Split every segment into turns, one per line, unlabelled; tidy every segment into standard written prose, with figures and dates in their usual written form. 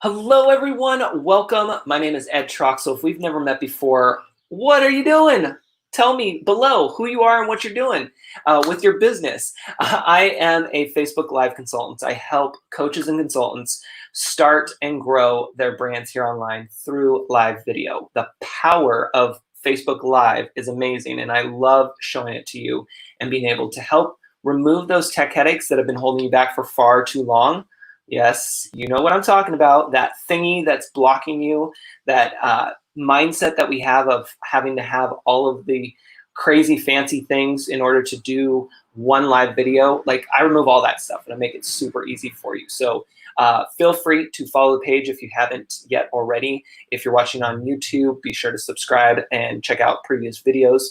Hello, everyone. Welcome. My name is Ed Troxel. If we've never met before, what are you doing? Tell me below who you are and what you're doing with your business. I am a Facebook Live consultant. I help coaches and consultants start and grow their brands here online through live video. The power of Facebook Live is amazing, and I love showing it to you and being able to help remove those tech headaches that have been holding you back for far too long. Yes, you know what I'm talking about, that thingy that's blocking you, that mindset that we have of having to have all of the crazy fancy things in order to do one live video. Like, I remove all that stuff and I make it super easy for you. So feel free to follow the page if you haven't yet already. If you're watching on YouTube, be sure to subscribe and check out previous videos.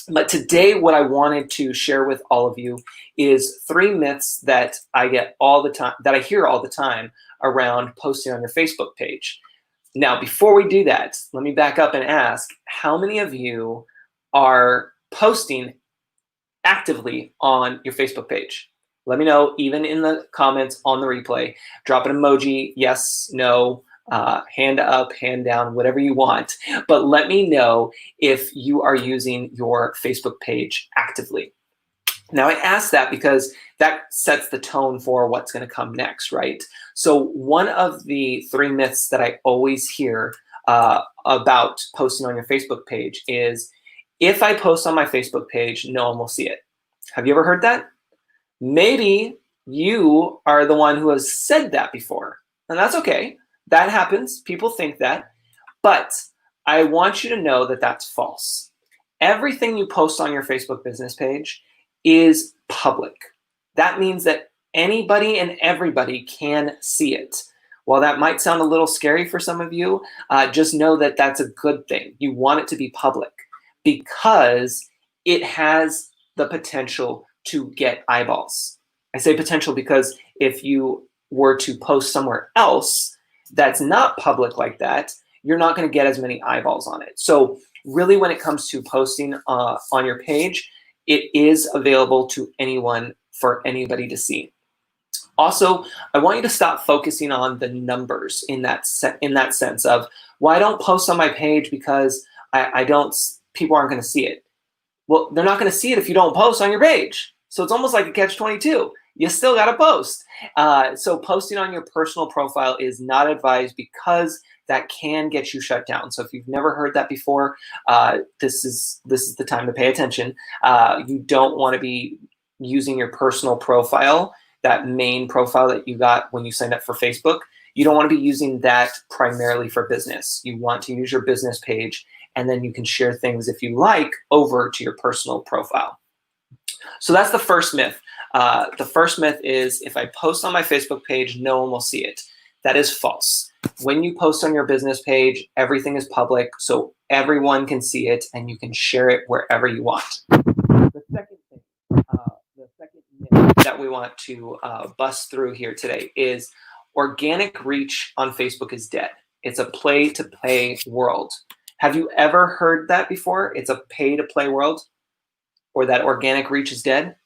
But today, what I wanted to share with all of you is 3 myths that I get all the time, that I hear all the time around posting on your Facebook page. Now, before we do that, let me back up and ask, how many of you are posting actively on your Facebook page? Let me know, even in the comments on the replay. Drop an emoji, yes, no, hand up, hand down, whatever you want. But let me know if you are using your Facebook page actively. Now, I ask that because that sets the tone for what's going to come next, right? So one of the 3 myths that I always hear about posting on your Facebook page is, if I post on my Facebook page, no one will see it. Have you ever heard that? Maybe you are the one who has said that before, and that's okay. That happens. People think that. But I want you to know that that's false. Everything you post on your Facebook business page is public. That means that anybody and everybody can see it. While that might sound a little scary for some of you, just know that that's a good thing. You want it to be public because it has the potential to get eyeballs. I say potential because if you were to post somewhere else that's not public like that, you're not going to get as many eyeballs on it. So really, when it comes to posting on your page, it is available to anyone, for anybody to see. Also, I want you to stop focusing on the numbers in that sense of, well, I don't post on my page because people aren't going to see it. Well, they're not going to see it if you don't post on your page. So it's almost like a catch-22. You still got to post. So posting on your personal profile is not advised because that can get you shut down. So if you've never heard that before, this is the time to pay attention. You don't want to be using your personal profile, that main profile that you got when you signed up for Facebook. You don't want to be using that primarily for business. You want to use your business page, and then you can share things, if you like, over to your personal profile. So that's the first myth. The first myth is, if I post on my Facebook page, no one will see it. That is false. When you post on your business page, everything is public, so everyone can see it, and you can share it wherever you want. The second myth that we want to bust through here today is, organic reach on Facebook is dead. It's a play-to-play world. Have you ever heard that before? It's a pay-to-play world, or that organic reach is dead?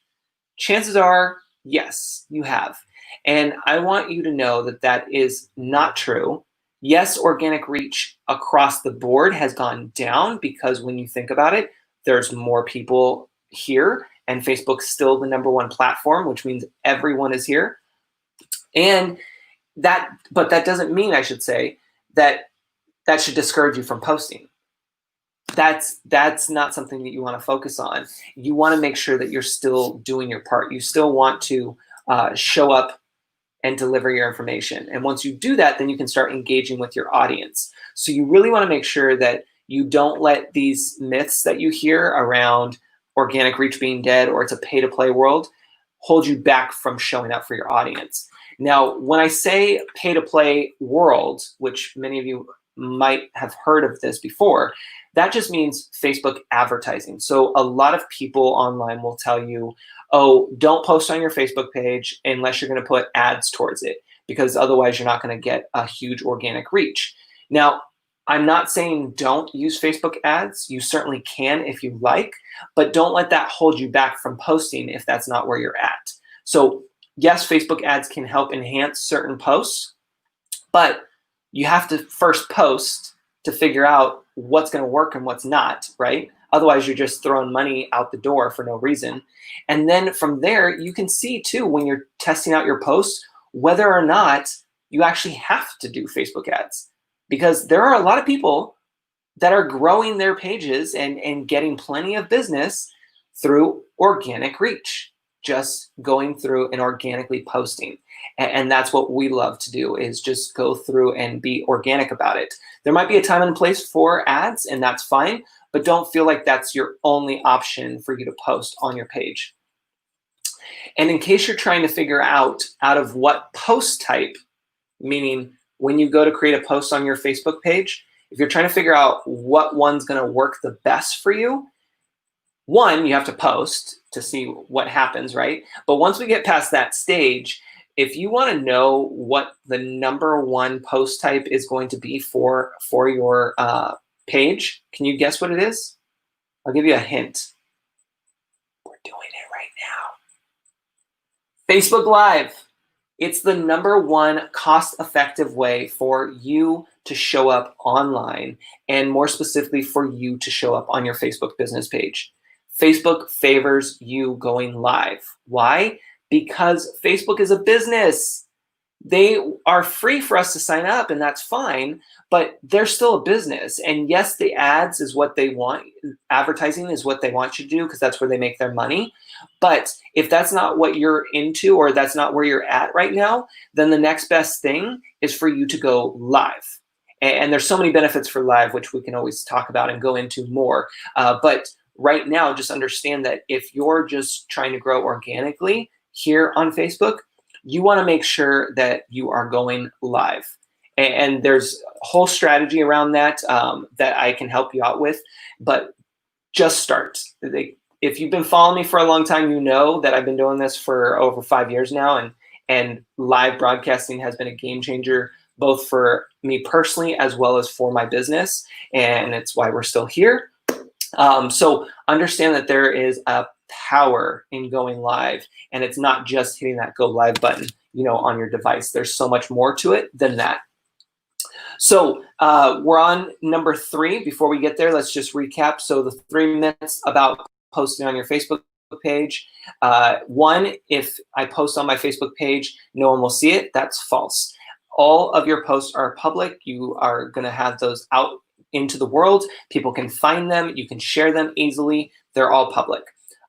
Chances are, yes, you have. And I want you to know that that is not true. Yes, organic reach across the board has gone down because when you think about it, there's more people here, and Facebook's still the #1 platform, which means everyone is here. But that doesn't mean, I should say, that should discourage you from posting. That's not something that you want to focus on. You want to make sure that you're still doing your part. You still want to show up and deliver your information. And once you do that, then you can start engaging with your audience. So you really want to make sure that you don't let these myths that you hear around organic reach being dead, or it's a pay-to-play world, hold you back from showing up for your audience. Now, when I say pay-to-play world, which many of you might have heard of this before, that just means Facebook advertising. So a lot of people online will tell you, oh, don't post on your Facebook page unless you're going to put ads towards it, because otherwise you're not going to get a huge organic reach. Now, I'm not saying don't use Facebook ads. You certainly can if you like, but don't let that hold you back from posting if that's not where you're at. So yes, Facebook ads can help enhance certain posts, But you have to first post to figure out what's going to work and what's not, right? Otherwise, you're just throwing money out the door for no reason. And then from there, you can see too, when you're testing out your posts, whether or not you actually have to do Facebook ads. Because there are a lot of people that are growing their pages and getting plenty of business through organic reach, just going through and organically posting. And that's what we love to do, is just go through and be organic about it. There might be a time and place for ads, and that's fine, but don't feel like that's your only option for you to post on your page. And in case you're trying to figure out of what post type, meaning when you go to create a post on your Facebook page, if you're trying to figure out what one's going to work the best for you, one, you have to post to see what happens, right? But once we get past that stage, if you want to know what the #1 post type is going to be for your page, can you guess what it is? I'll give you a hint. We're doing it right now. Facebook Live. It's the #1 cost-effective way for you to show up online, and more specifically for you to show up on your Facebook business page. Facebook favors you going live. Why? Because Facebook is a business. They are free for us to sign up, and that's fine, but they're still a business. And yes, the ads is what they want. Advertising is what they want you to do, because that's where they make their money. But if that's not what you're into, or that's not where you're at right now, then the next best thing is for you to go live. And there's so many benefits for live, which we can always talk about and go into more. But right now, just understand that if you're just trying to grow organically here on Facebook, you want to make sure that you are going live. And there's a whole strategy around that that I can help you out with, but just start. If you've been following me for a long time, you know that I've been doing this for over 5 years now, and live broadcasting has been a game changer, both for me personally as well as for my business, and it's why we're still here. So understand that there is a power in going live, and it's not just hitting that go live button, on your device. There's so much more to it than that. So we're on #3. Before we get there, let's just recap. So the 3 myths about posting on your Facebook page. 1, if I post on my Facebook page, no one will see it. That's false. All of your posts are public. You are going to have those out into the world. People can find them. You can share them easily. They're all public.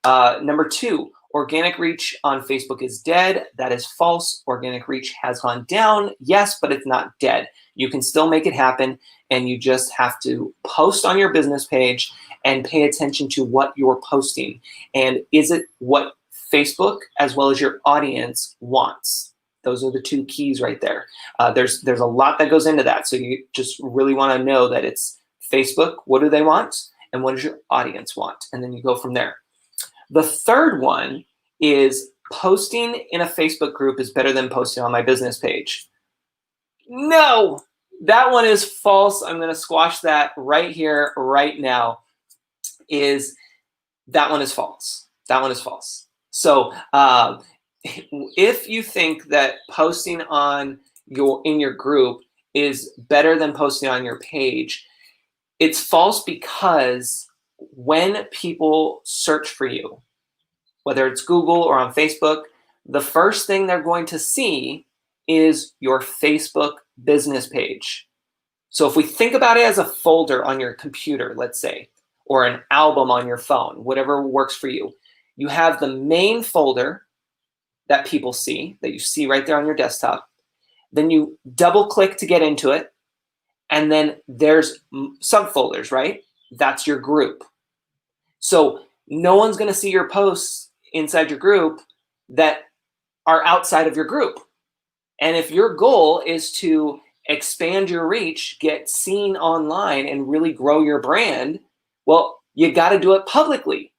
#2, organic reach on Facebook is dead. That is false. Organic reach has gone down. Yes, but it's not dead. You can still make it happen, and you just have to post on your business page and pay attention to what you're posting. And is it what Facebook as well as your audience wants? Those are the 2 keys right there. There's a lot that goes into that. So you just really want to know that it's Facebook, what do they want? And what does your audience want? And then you go from there. The 3rd one is posting in a Facebook group is better than posting on my business page. No, that one is false. I'm going to squash that right here, right now. That one is false. That one is false. So if you think that posting in your group is better than posting on your page, it's false, because when people search for you, whether it's Google or on Facebook, the first thing they're going to see is your Facebook business page. So if we think about it as a folder on your computer, let's say, or an album on your phone, whatever works for you, you have the main folder that people see, that you see right there on your desktop. Then you double click to get into it. And then there's subfolders, right? That's your group. So no one's going to see your posts inside your group that are outside of your group. And if your goal is to expand your reach, get seen online, and really grow your brand, well, you got to do it publicly.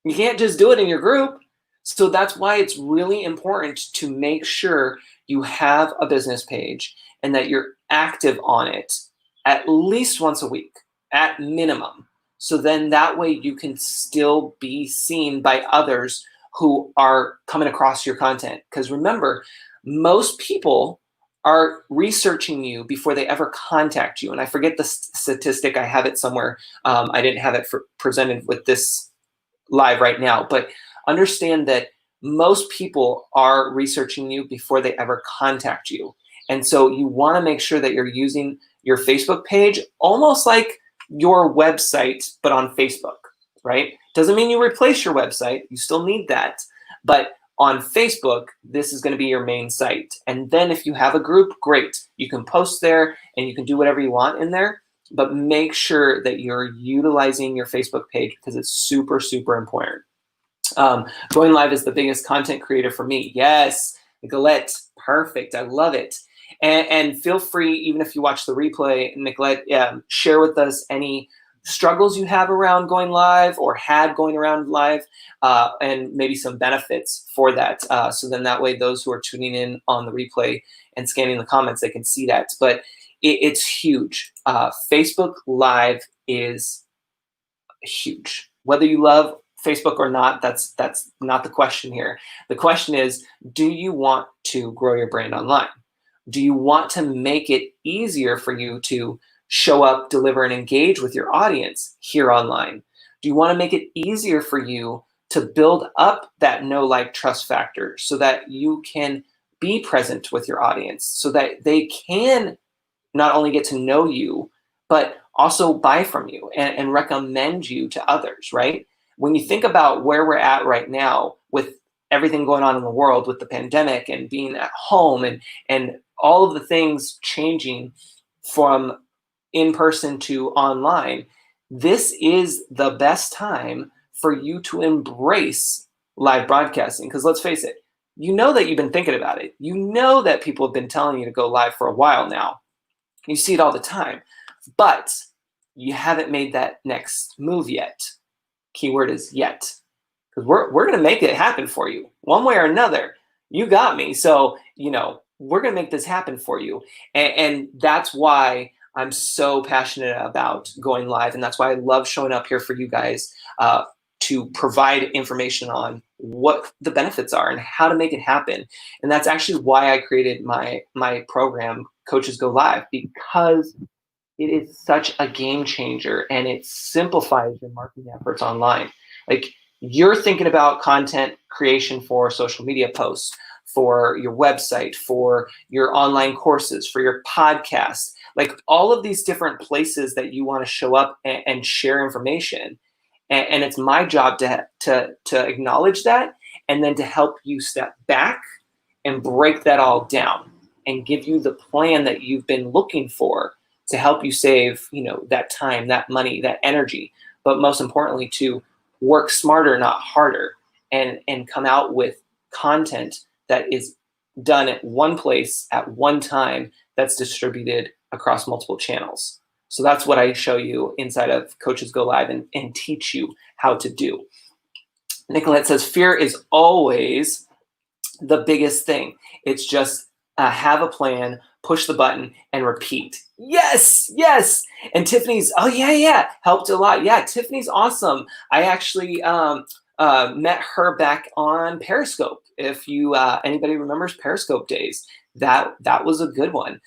You can't just do it in your group. So that's why it's really important to make sure you have a business page and that you're active on it at least once a week, at minimum. So then that way you can still be seen by others who are coming across your content. Because remember, most people are researching you before they ever contact you. And I forget the statistic, I have it somewhere. I didn't have it presented with this live right now, but understand that most people are researching you before they ever contact you. And so you want to make sure that you're using your Facebook page almost like your website, but on Facebook, right? Doesn't mean you replace your website. You still need that. But on Facebook, this is going to be your main site. And then if you have a group, great. You can post there and you can do whatever you want in there, but make sure that you're utilizing your Facebook page because it's super, super important. Going live is the biggest content creator for me. Yes, Nicolette, perfect. I love it. And feel free, even if you watch the replay, Nicolette, share with us any struggles you have around going live or had going around live, and maybe some benefits for that. So then that way those who are tuning in on the replay and scanning the comments, they can see that. But it's huge. Facebook Live is huge. Whether you love Facebook or not, that's not the question here. The question is, do you want to grow your brand online? Do you want to make it easier for you to show up, deliver, and engage with your audience here online? Do you want to make it easier for you to build up that know, like, trust factor so that you can be present with your audience, so that they can not only get to know you, but also buy from you and recommend you to others, right? When you think about where we're at right now with everything going on in the world with the pandemic and being at home and all of the things changing from in-person to online, this is the best time for you to embrace live broadcasting. Because let's face it, you know that you've been thinking about it. You know that people have been telling you to go live for a while now. You see it all the time, but you haven't made that next move yet. Keyword is yet, because we're going to make it happen for you one way or another. You got me. So, we're going to make this happen for you. And that's why I'm so passionate about going live. And that's why I love showing up here for you guys to provide information on what the benefits are and how to make it happen. And that's actually why I created my program, Coaches Go Live, because it is such a game changer and it simplifies your marketing efforts online. Like, you're thinking about content creation for social media posts, for your website, for your online courses, for your podcast, like all of these different places that you want to show up and share information. And it's my job to acknowledge that and then to help you step back and break that all down and give you the plan that you've been looking for to help you save, that time, that money, that energy, but most importantly, to work smarter, not harder, and come out with content that is done at one place at one time that's distributed across multiple channels. So that's what I show you inside of Coaches Go Live and teach you how to do. Nicolette says, fear is always the biggest thing. It's just have a plan, push the button, and repeat. Yes, yes. And Tiffany's, oh yeah, helped a lot. Yeah, Tiffany's awesome. I actually met her back on Periscope. If you anybody remembers Periscope days, that was a good one.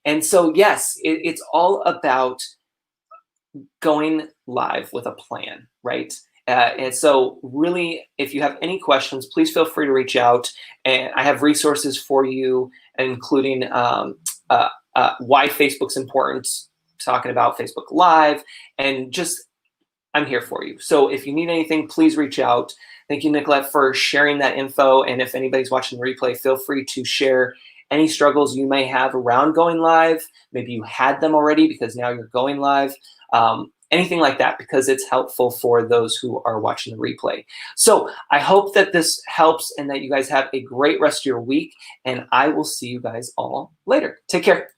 And so yes, it's all about going live with a plan, right? And so really, if you have any questions, please feel free to reach out. And I have resources for you, including why Facebook's important, talking about Facebook Live, and just I'm here for you. So if you need anything, please reach out. Thank you, Nicolette, for sharing that info. And if anybody's watching the replay, feel free to share any struggles you may have around going live. Maybe you had them already because now you're going live. Anything like that, because it's helpful for those who are watching the replay. So I hope that this helps and that you guys have a great rest of your week. And I will see you guys all later. Take care.